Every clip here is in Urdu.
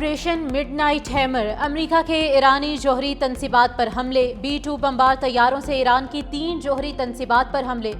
آپریشن مڈ نائٹ ہیمر، امریکہ کے ایرانی جوہری تنصیبات پر حملے، B-2 بمبار طیاروں سے ایران کی 3 جوہری تنصیبات پر حملے،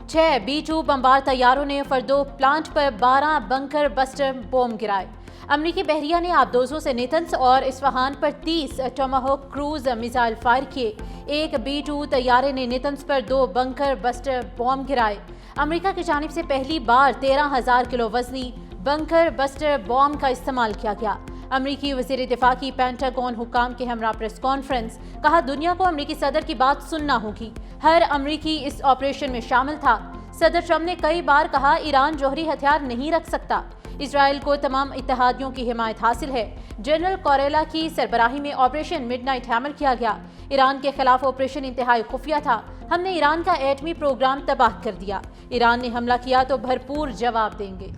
6 B-2 بمبار طیاروں نے فردو پلانٹ پر 12 بنکر بسٹر بوم گرائے۔ امریکی بحریہ نے آبدوزوں سے نیتنز اور اصفہان پر 30 ٹوماہوک کروز میزائل فائر کیے۔ ایک B-2 طیارے نے نیتنز پر 2 بنکر بسٹر بوم گرائے۔ امریکہ کی جانب سے پہلی بار 13,000 کلو وزنی بنکر بسٹر بوم کا استعمال کیا گیا۔ امریکی وزیر دفاع کی پینٹاگون حکام کے ہمراہ پریس کانفرنس، کہا دنیا کو امریکی صدر کی بات سننا ہوگی، ہر امریکی اس آپریشن میں شامل تھا۔ صدر ٹرمپ نے کئی بار کہا ایران جوہری ہتھیار نہیں رکھ سکتا، اسرائیل کو تمام اتحادیوں کی حمایت حاصل ہے۔ جنرل کوریلا کی سربراہی میں آپریشن مڈ نائٹ ہیمر کیا گیا۔ ایران کے خلاف آپریشن انتہائی خفیہ تھا، ہم نے ایران کا ایٹمی پروگرام تباہ کر دیا، ایران نے حملہ کیا تو بھرپور جواب دیں گے۔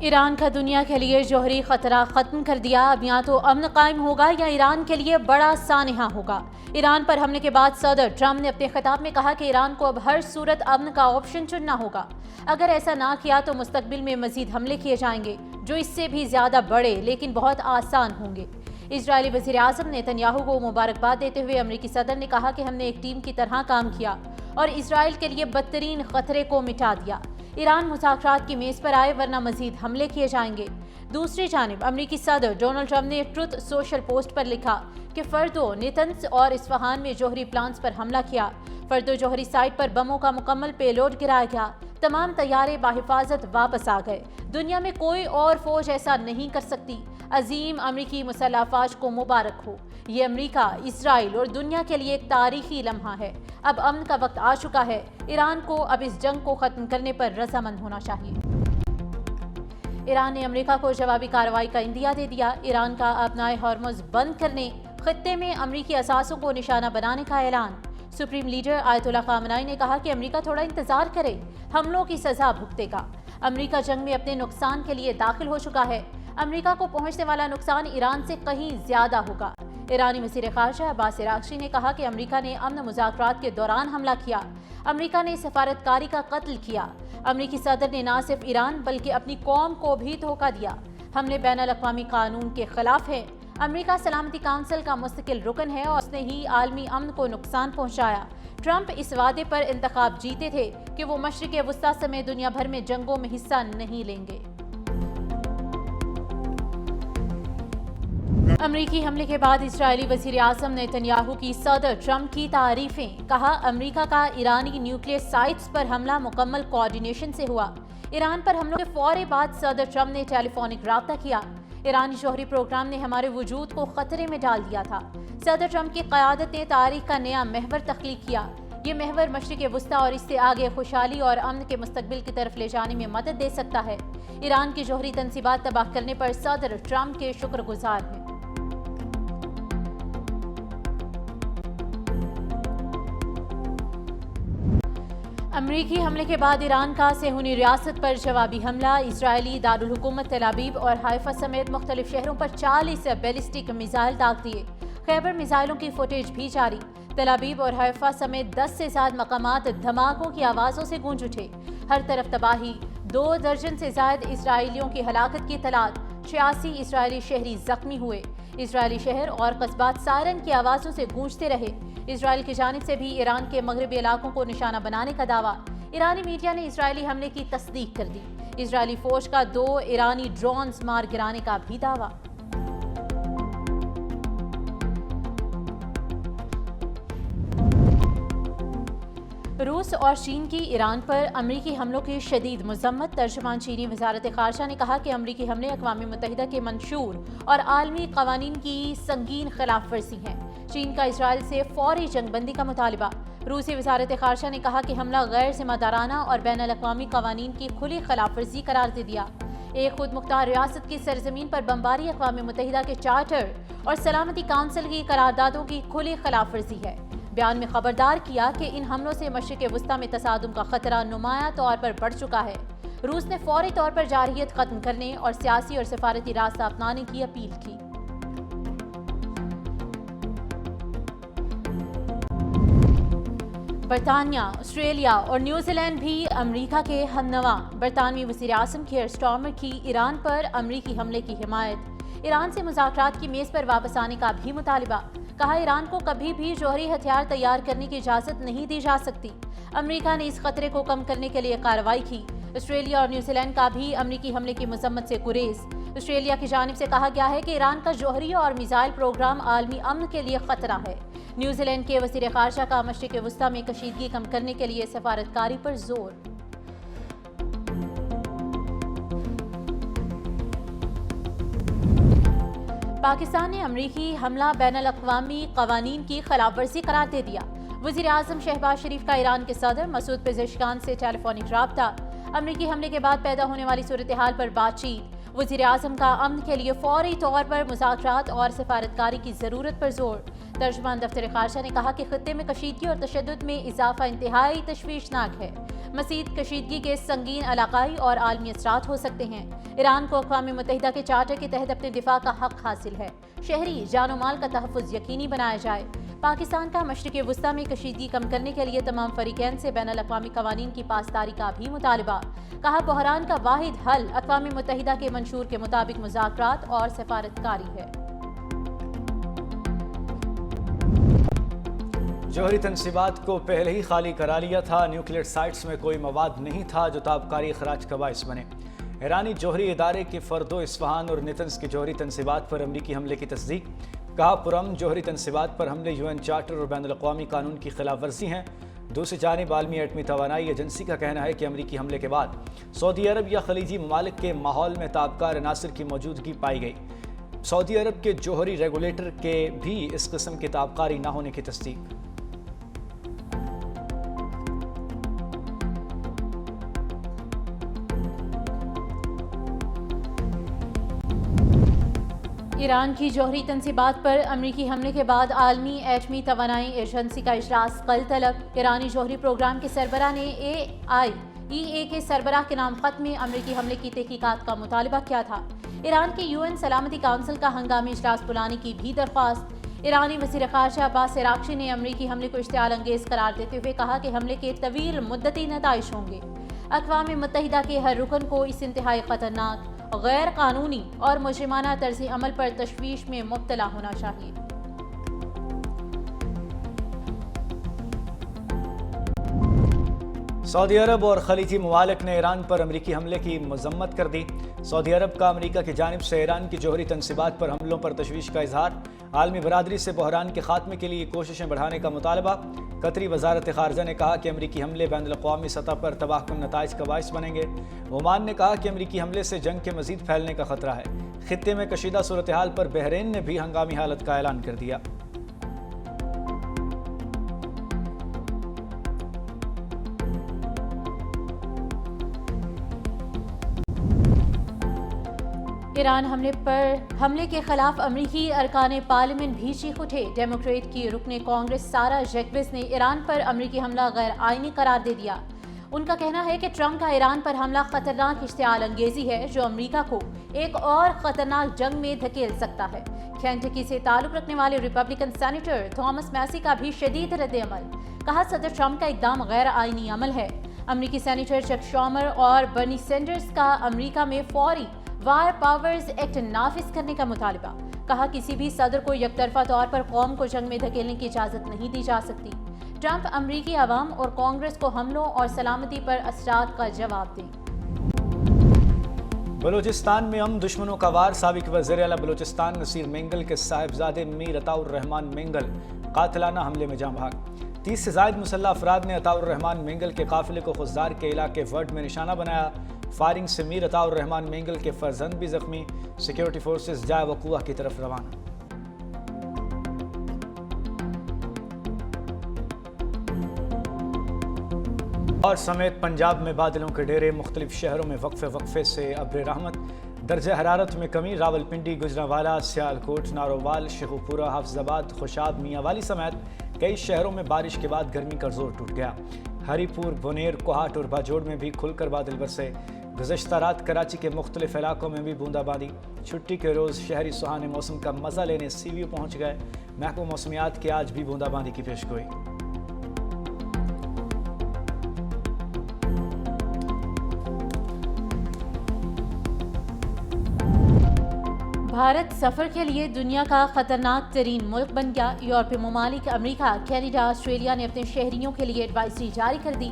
ایران کا دنیا کے لیے جوہری خطرہ ختم کر دیا، اب یا تو امن قائم ہوگا یا ایران کے لیے بڑا سانحہ ہوگا۔ ایران پر حملے کے بعد صدر ٹرمپ نے اپنے خطاب میں کہا کہ ایران کو اب ہر صورت امن کا آپشن چننا ہوگا، اگر ایسا نہ کیا تو مستقبل میں مزید حملے کیے جائیں گے جو اس سے بھی زیادہ بڑے لیکن بہت آسان ہوں گے۔ اسرائیلی وزیر اعظم نیتن یاہو کو مبارکباد دیتے ہوئے امریکی صدر نے کہا کہ ہم نے ایک ٹیم کی طرح کام کیا اور اسرائیل کے لیے بدترین خطرے کو مٹا دیا۔ ایران مذاکرات کی میز پر آئے ورنہ مزید حملے کیے جائیں گے۔ دوسری جانب امریکی صدر ڈونلڈ ٹرمپ نے ٹروتھ سوشل پوسٹ پر لکھا کہ فردو، نیتنز اور اصفہان میں جوہری پلانٹس پر حملہ کیا۔ فردو جوہری سائٹ پر بموں کا مکمل پے لوڈ گرایا گیا، تمام طیارے بحفاظت واپس آ گئے۔ دنیا میں کوئی اور فوج ایسا نہیں کر سکتی۔ عظیم امریکی مسلح افواج کو مبارک ہو۔ یہ امریکہ، اسرائیل اور دنیا کے لیے ایک تاریخی لمحہ ہے۔ اب امن کا وقت آ چکا ہے، ایران کو اب اس جنگ کو ختم کرنے پر رضامند ہونا چاہیے۔ ایران نے امریکہ کو جوابی کارروائی کا عندیہ دے دیا۔ ایران کا اپنائے ہارمز بند کرنے، خطے میں امریکی اثاثوں کو نشانہ بنانے کا اعلان۔ سپریم لیڈر آیت اللہ خامنائی نے کہا کہ امریکہ تھوڑا انتظار کرے، حملوں کی سزا بھگتے گا۔ امریکہ جنگ میں اپنے نقصان کے لیے داخل ہو چکا ہے، امریکہ کو پہنچنے والا نقصان ایران سے کہیں زیادہ ہوگا۔ ایرانی وزیر خارجہ عباس عراقچی نے کہا کہ امریکہ نے امن مذاکرات کے دوران حملہ کیا، امریکہ نے سفارتکاری کا قتل کیا۔ امریکی صدر نے نہ صرف ایران بلکہ اپنی قوم کو بھی دھوکہ دیا۔ ہم نے بین الاقوامی قانون کے خلاف ہے۔ امریکہ سلامتی کونسل کا مستقل رکن ہے اور اس نے ہی عالمی امن کو نقصان پہنچایا۔ ٹرمپ اس وعدے پر انتخاب جیتے تھے کہ وہ مشرق وسطی سمیت دنیا بھر میں جنگوں میں حصہ نہیں لیں گے۔ امریکی حملے کے بعد اسرائیلی وزیر اعظم نیتن یاہو کی صدر ٹرمپ کی تعریفیں، کہا امریکہ کا ایرانی نیوکلیئر سائٹس پر حملہ مکمل کوارڈینیشن سے ہوا۔ ایران پر حملوں کے فوری بعد صدر ٹرمپ نے ٹیلی فونک رابطہ کیا۔ ایرانی جوہری پروگرام نے ہمارے وجود کو خطرے میں ڈال دیا تھا۔ صدر ٹرمپ کی قیادت نے تاریخ کا نیا محور تخلیق کیا۔ یہ محور مشرق وسطی اور اس سے آگے خوشحالی اور امن کے مستقبل کی طرف لے جانے میں مدد دے سکتا ہے۔ ایران کی جوہری تنصیبات تباہ کرنے پر صدر ٹرمپ کے شکر گزار ہیں۔ امریکی حملے کے بعد ایران کا صہیونی ریاست پر جوابی حملہ، اسرائیلی دارالحکومت تل ابیب اور حائفہ سمیت مختلف شہروں پر 40 بیلسٹک میزائل داغ دیے۔ خیبر میزائلوں کی فوٹیج بھی جاری۔ تل ابیب اور حائفہ سمیت 10 سے زائد مقامات دھماکوں کی آوازوں سے گونج اٹھے۔ ہر طرف تباہی، 2 درجن سے زائد اسرائیلیوں کی ہلاکت کی اطلاعات، 86 اسرائیلی شہری زخمی ہوئے۔ اسرائیلی شہر اور قصبات سائرن کی آوازوں سے گونجتے رہے۔ اسرائیل کی جانب سے بھی ایران کے مغربی علاقوں کو نشانہ بنانے کا دعویٰ۔ ایرانی میڈیا نے اسرائیلی حملے کی تصدیق کر دی۔ اسرائیلی فوج کا 2 ایرانی ڈرونز مار گرانے کا بھی دعویٰ۔ روس اور چین کی ایران پر امریکی حملوں کی شدید مذمت۔ ترجمان چینی وزارت خارجہ نے کہا کہ امریکی حملے اقوام متحدہ کے منشور اور عالمی قوانین کی سنگین خلاف ورزی ہیں۔ چین کا اسرائیل سے فوری جنگ بندی کا مطالبہ۔ روسی وزارت خارجہ نے کہا کہ حملہ غیر ذمہ دارانہ اور بین الاقوامی قوانین کی کھلی خلاف ورزی قرار دے دیا۔ ایک خود مختار ریاست کی سرزمین پر بمباری اقوام متحدہ کے چارٹر اور سلامتی کونسل کی قراردادوں کی کھلی خلاف ورزی ہے۔ بیان میں خبردار کیا کہ ان حملوں سے مشرق وسطی میں تصادم کا خطرہ نمایاں طور پر بڑھ چکا ہے۔ روس نے فوری طور پر جارحیت ختم کرنے اور سیاسی اور سفارتی راستہ اپنانے کی اپیل کی۔ برطانیہ، آسٹریلیا اور نیوزی لینڈ بھی امریکہ کے ہم نوا۔ برطانوی وزیر اعظم کیئر سٹارمر کی ایران پر امریکی حملے کی حمایت۔ ایران سے مذاکرات کی میز پر واپس آنے کا بھی مطالبہ، کہا ایران کو کبھی بھی جوہری ہتھیار تیار کرنے کی اجازت نہیں دی جا سکتی۔ امریکہ نے اس خطرے کو کم کرنے کے لیے کارروائی کی۔ آسٹریلیا اور نیوزی لینڈ کا بھی امریکی حملے کی مذمت سے گریز۔ آسٹریلیا کی جانب سے کہا گیا ہے کہ ایران کا جوہری اور میزائل پروگرام عالمی امن کے لیے خطرہ ہے۔ نیوزی لینڈ کے وزیر خارجہ کا مشرق وسطی میں کشیدگی کم کرنے کے لیے سفارتکاری پر زور۔ پاکستان نے امریکی حملہ بین الاقوامی قوانین کی خلاف ورزی قرار دے دیا۔ وزیر اعظم شہباز شریف کا ایران کے صدر مسعود پزشکیان سے ٹیلی فونک رابطہ۔ امریکی حملے کے بعد پیدا ہونے والی صورتحال پر بات چیت۔ وزیر اعظم کا امن کے لیے فوری طور پر مذاکرات اور سفارتکاری کی ضرورت پر زور۔ ترجمان دفتر خارجہ نے کہا کہ خطے میں کشیدگی اور تشدد میں اضافہ انتہائی تشویشناک ہے۔ مزید کشیدگی کے سنگین علاقائی اور عالمی اثرات ہو سکتے ہیں۔ ایران کو اقوام متحدہ کے چارٹر کے تحت اپنے دفاع کا حق حاصل ہے۔ شہری جان و مال کا تحفظ یقینی بنایا جائے۔ پاکستان کا مشرق وسطی میں کشیدگی کم کرنے کے لیے تمام فریقین سے بین الاقوامی قوانین کی پاسداری کا بھی مطالبہ، کہا بحران کا واحد حل اقوام متحدہ کے منشور کے مطابق مذاکرات اور سفارتکاری ہے۔ جوہری تنصیبات کو پہلے ہی خالی کرا لیا تھا، نیوکلیئر سائٹس میں کوئی مواد نہیں تھا جو تابکاری اخراج کا باعث بنے۔ ایرانی جوہری ادارے کے فردو اصفہان اور نیتنز کی جوہری تنصیبات پر امریکی حملے کی تصدیق، کہا پرامن جوہری تنصیبات پر حملے UN چارٹر اور بین الاقوامی قانون کی خلاف ورزی ہیں۔ دوسری جانب عالمی ایٹمی توانائی ایجنسی کا کہنا ہے کہ امریکی حملے کے بعد سعودی عرب یا خلیجی ممالک کے ماحول میں تابکار عناصر کی موجودگی پائی گئی۔ سعودی عرب کے جوہری ریگولیٹر کے بھی اس قسم کی تابکاری نہ ہونے کی تصدیق۔ ایران کی جوہری تنصیبات پر امریکی حملے کے بعد عالمی ایٹمی توانائی ایجنسی کا اجلاس کل طلب۔ ایرانی جوہری پروگرام کے سربراہ نے AIEA کے سربراہ کے نام خط میں امریکی حملے کی تحقیقات کا مطالبہ کیا تھا۔ ایران کے UN سلامتی کونسل کا ہنگامی اجلاس بلانے کی بھی درخواست۔ ایرانی وزیر خارجہ عباس عراقچی نے امریکی حملے کو اشتعال انگیز قرار دیتے ہوئے کہا کہ حملے کے طویل مدتی نتائج ہوں گے۔ اقوام متحدہ کے ہر رکن کو اس انتہائی خطرناک، غیر قانونی اور مجرمانہ طرز عمل پر تشویش میں مبتلا ہونا چاہیے۔ سعودی عرب اور خلیجی ممالک نے ایران پر امریکی حملے کی مذمت کر دی۔ سعودی عرب کا امریکہ کی جانب سے ایران کی جوہری تنصیبات پر حملوں پر تشویش کا اظہار، عالمی برادری سے بحران کے خاتمے کے لیے کوششیں بڑھانے کا مطالبہ۔ قطری وزارت خارجہ نے کہا کہ امریکی حملے بین الاقوامی سطح پر تباہ کن نتائج کا باعث بنیں گے۔ عمان نے کہا کہ امریکی حملے سے جنگ کے مزید پھیلنے کا خطرہ ہے۔ خطے میں کشیدہ صورتحال پر بحرین نے بھی ہنگامی حالت کا اعلان کر دیا۔ ایران حملے کے خلاف امریکی ارکان پارلیمنٹ بھی چیخ اٹھے۔ ڈیموکریٹ کی رکن کانگریس سارا جیکبس نے ایران پر امریکی حملہ غیر آئینی قرار دے دیا۔ ان کا کہنا ہے کہ ٹرمپ کا ایران پر حملہ خطرناک اشتعال انگیزی ہے جو امریکہ کو ایک اور خطرناک جنگ میں دھکیل سکتا ہے۔ کینٹکی سے تعلق رکھنے والے ریپبلکن سینیٹر تھامس میسی کا بھی شدید رد عمل، کہا صدر ٹرمپ کا اقدام غیر آئینی عمل ہے۔ امریکی سینیٹر چک شومر اور برنی سینڈرز کا امریکہ میں فوری وار پاورز ایکٹ نافذ کرنے کا مطالبہ، کہا کسی بھی صدر کو یک طرفہ طور پر قوم کو جنگ میں دھکیلنے کی اجازت نہیں دی جا سکتی۔ ٹرمپ امریکی عوام اور کانگریس کو حملوں اور سلامتی پر اثرات کا جواب دیں۔ بلوچستان میں دشمنوں کا وار، سابق وزیر اعلیٰ بلوچستان نصیر مینگل کے صاحبزادے میر عطاء الرحمان مینگل قاتلانہ حملے میں جاں بحق۔ 30 سے زائد مسلح افراد نے عطاء الرحمان مینگل کے قافلے کو خضدار کے علاقے ورڈ میں نشانہ بنایا۔ فائرنگ سے میر عطاء الرحمان مینگل کے فرزند بھی زخمی، سیکیورٹی فورسز جائے وقوع کی طرف روانہ۔ اور سمیت پنجاب میں بادلوں کے ڈیرے، مختلف شہروں میں وقفے سے ابر رحمت۔ درجہ حرارت میں کمی، راولپنڈی، گجرانوالہ، سیالکوٹ، نارووال، شیخوپورہ، حافظ آباد، خوشاب، میاں والی سمیت کئی شہروں میں بارش کے بعد گرمی کا زور ٹوٹ گیا۔ ہری پور، بونیر، کوہاٹ اور باجوڑ میں بھی کھل کر بادل برسے۔ گزشتہ رات کراچی کے مختلف علاقوں میں بھی بوندا باندی۔ چھٹی کے روز شہری سہانے موسم کا مزہ لینے سی ویو پہنچ گئے۔ محکمہ موسمیات کی آج بھی بوندا باندی کی پیشگوئی۔ بھارت سفر کے لیے دنیا کا خطرناک ترین ملک بن گیا۔ یورپی ممالک، امریکہ، کینیڈا، آسٹریلیا نے اپنے شہریوں کے لیے ایڈوائزری جاری کر دی۔